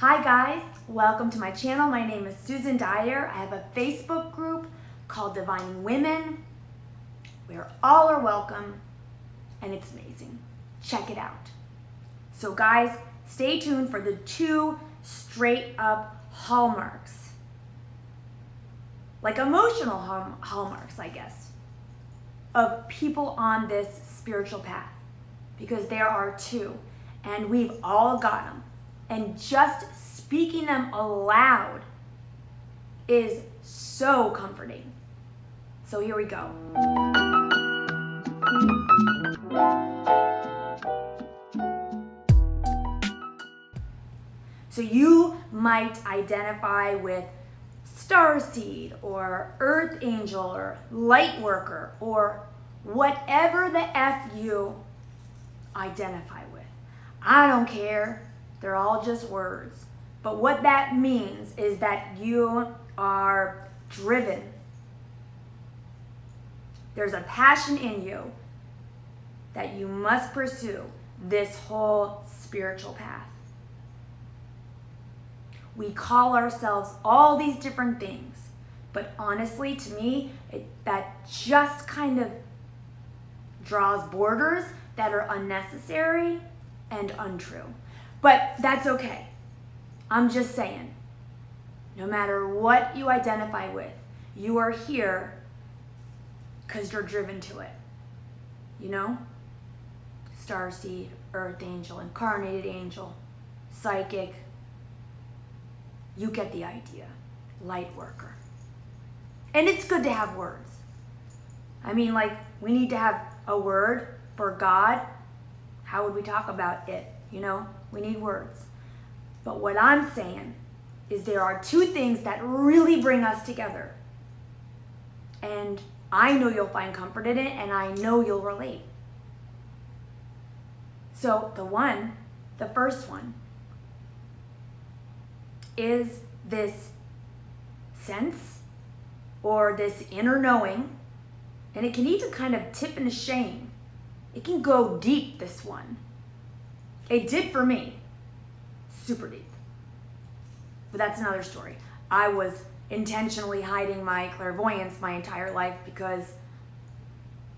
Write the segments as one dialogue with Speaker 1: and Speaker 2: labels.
Speaker 1: Hi guys, welcome to my channel. My name is Susan Dyer. I have a Facebook group called Divine Women where all are welcome and it's amazing. Check it out. So guys, stay tuned for the 2 straight up hallmarks. Like emotional hallmarks, I guess, of people on this spiritual path. Because there are 2 and we've all got them. And just speaking them aloud is so comforting. So here we go. So you might identify with starseed or earth angel or lightworker or whatever the F you identify with. I don't care. They're all just words. But what that means is that you are driven. There's a passion in you that you must pursue this whole spiritual path. We call ourselves all these different things, but honestly, to me, that just kind of draws borders that are unnecessary and untrue. But that's okay. I'm just saying, no matter what you identify with, you are here because you're driven to it. You know? Starseed, earth angel, incarnated angel, psychic. You get the idea. Lightworker. And it's good to have words. I mean, like, we need to have a word for God. How would we talk about it? You know? We need words. But what I'm saying is there are 2 things that really bring us together. And I know you'll find comfort in it, and I know you'll relate. So the first one, is this sense or this inner knowing, and it can even kind of tip into shame. It can go deep, this one. It did for me. Super deep. But that's another story. I was intentionally hiding my clairvoyance my entire life because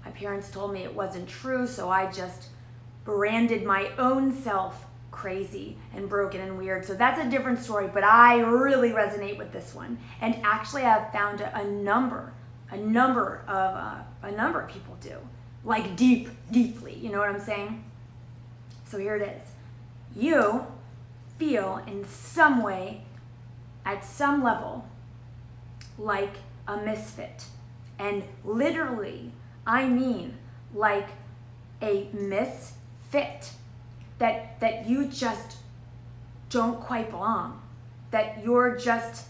Speaker 1: my parents told me it wasn't true, so I just branded my own self crazy and broken and weird. So that's a different story, but I really resonate with this one. And actually I've found a number of people do. Like deeply, you know what I'm saying? So here it is. You feel in some way, at some level, like a misfit. And literally, I mean like a misfit. That you just don't quite belong. That you're just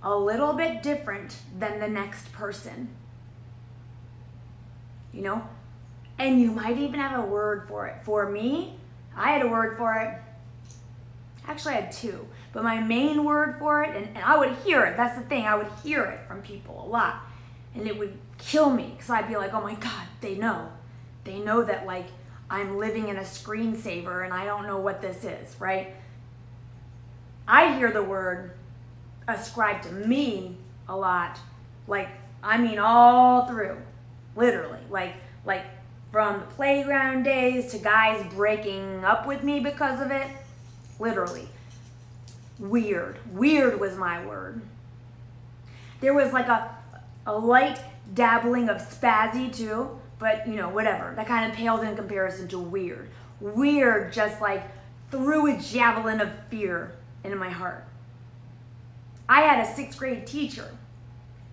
Speaker 1: a little bit different than the next person. You know? And you might even have a word for it. For me, I had a word for it. Actually, I had 2. But my main word for it, and I would hear it. That's the thing. I would hear it from people a lot. And it would kill me. Because I'd be like, oh my God, they know. They know that, like, I'm living in a screensaver and I don't know what this is, right? I hear the word ascribed to me a lot. Like, I mean all through. Literally. Like from the playground days to guys breaking up with me because of it. Literally. Weird. Weird was my word. There was like a light dabbling of spazzy too, but you know, whatever. That kind of paled in comparison to weird. Weird just like threw a javelin of fear into my heart. I had a 6th grade teacher,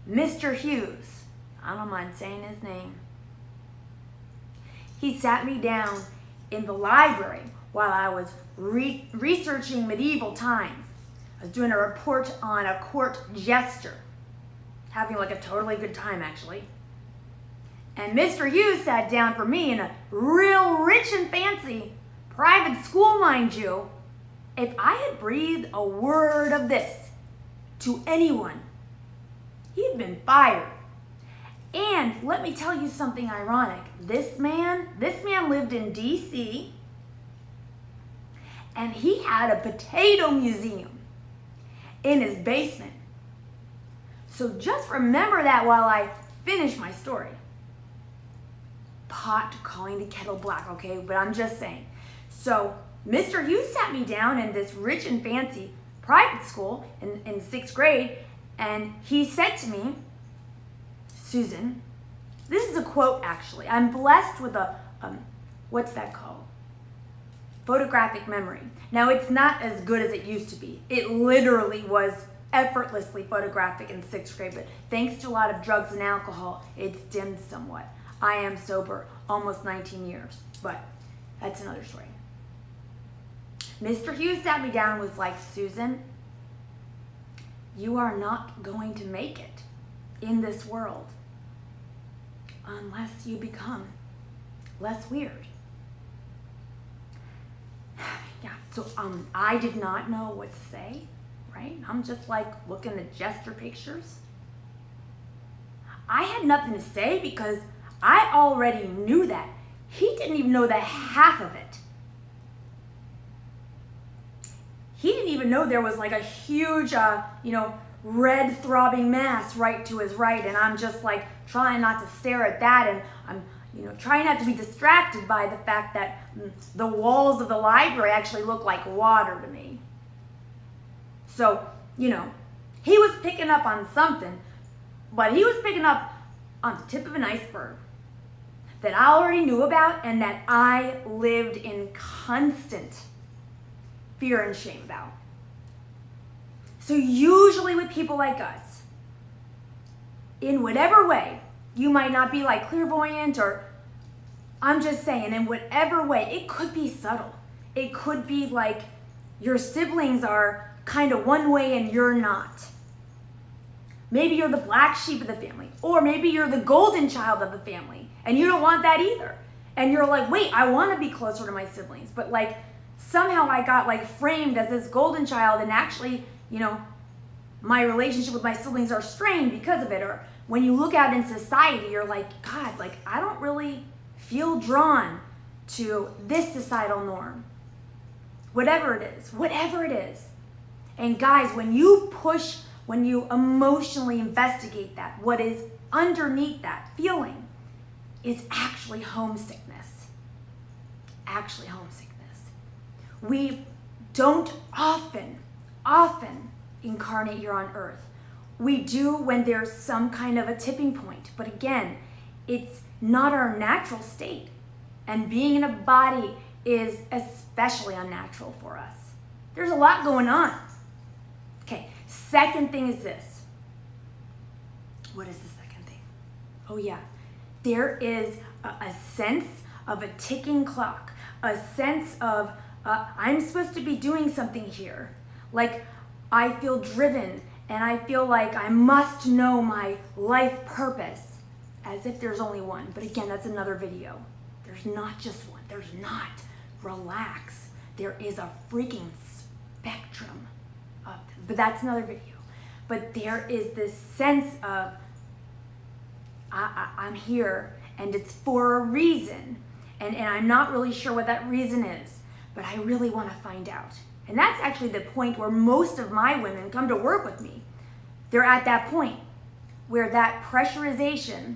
Speaker 1: Mr. Hughes. I don't mind saying his name. He sat me down in the library while I was researching medieval times. I was doing a report on a court jester. Having like a totally good time, actually. And Mr. Hughes sat down for me in a real rich and fancy private school, mind you. If I had breathed a word of this to anyone, he'd been fired. And let me tell you something ironic. This man lived in DC, And he had a potato museum in his basement. So just remember that while I finish my story. Pot calling the kettle black, okay? But I'm just saying. So Mr. Hughes sat me down in this rich and fancy private school in 6th grade, and he said to me, Susan, this is a quote actually. I'm blessed with a, what's that called? Photographic memory. Now it's not as good as it used to be. It literally was effortlessly photographic in 6th grade, but thanks to a lot of drugs and alcohol, it's dimmed somewhat. I am sober almost 19 years, but that's another story. Mr. Hughes sat me down and was like, Susan, you are not going to make it in this world unless you become less weird. Yeah, so I did not know what to say, right? I'm just like looking at gesture pictures. I had nothing to say because I already knew that. He didn't even know the half of it. He didn't even know there was like a huge, red throbbing mass right to his right. And I'm just like trying not to stare at that. And I'm, trying not to be distracted by the fact that the walls of the library actually look like water to me. So, he was picking up on something, but he was picking up on the tip of an iceberg that I already knew about and that I lived in constant fear and shame about. So usually with people like us, in whatever way, you might not be like clairvoyant, or I'm just saying, in whatever way, it could be subtle. It could be like your siblings are kind of one way and you're not. Maybe you're the black sheep of the family, or maybe you're the golden child of the family and you don't want that either. And you're like, wait, I want to be closer to my siblings, but like somehow I got like framed as this golden child, and actually, my relationship with my siblings are strained because of it. Or when you look out in society, you're like, God, like I don't really feel drawn to this societal norm. Whatever it is. And guys, when you emotionally investigate that, what is underneath that feeling is actually homesickness. We don't often incarnate here on earth. We do when there's some kind of a tipping point. But again, it's not our natural state. And being in a body is especially unnatural for us. There's a lot going on. Okay, second thing is this. What is the second thing? Oh yeah, there is a sense of a ticking clock, a sense of I'm supposed to be doing something here. Like I feel driven and I feel like I must know my life purpose, as if there's only one. But again, that's another video. There's not just one. There's not. Relax. There is a freaking spectrum of them. But that's another video. But there is this sense of I'm here and it's for a reason. And I'm not really sure what that reason is, but I really want to find out. And that's actually the point where most of my women come to work with me. They're at that point where that pressurization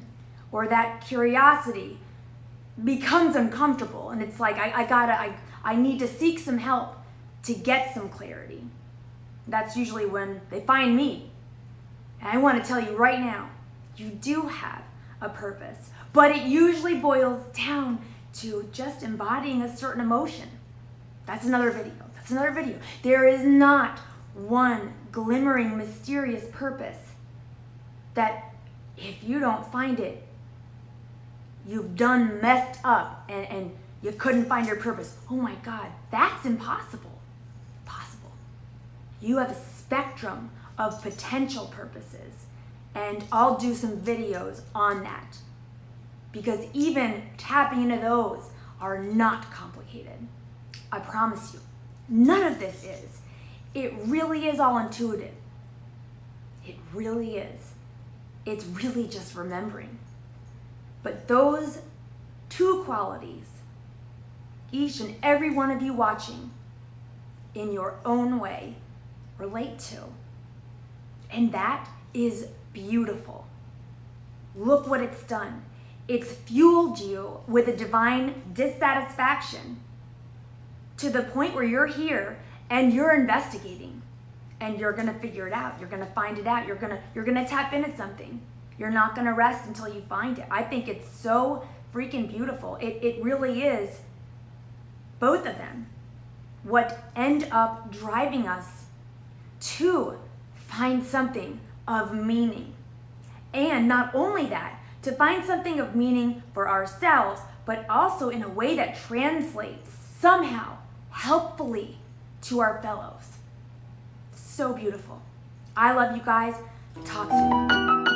Speaker 1: or that curiosity becomes uncomfortable. And it's like, I need to seek some help to get some clarity. That's usually when they find me. And I want to tell you right now, you do have a purpose, but it usually boils down to just embodying a certain emotion. That's another video. There is not one glimmering, mysterious purpose that if you don't find it, you've done messed up and you couldn't find your purpose. Oh my God, that's impossible. You have a spectrum of potential purposes, and I'll do some videos on that because even tapping into those are not complicated. I promise you, none of this is. It really is all intuitive. It really is. It's really just remembering. But those two qualities, each and every one of you watching, in your own way relate to. And that is beautiful. Look what it's done. It's fueled you with a divine dissatisfaction to the point where you're here and you're investigating and you're gonna figure it out. You're gonna find it out. You're gonna tap into something. You're not gonna rest until you find it. I think it's so freaking beautiful. It really is, both of them, what end up driving us to find something of meaning. And not only that, to find something of meaning for ourselves, but also in a way that translates somehow helpfully to our fellows. So beautiful. I love you guys. Talk soon.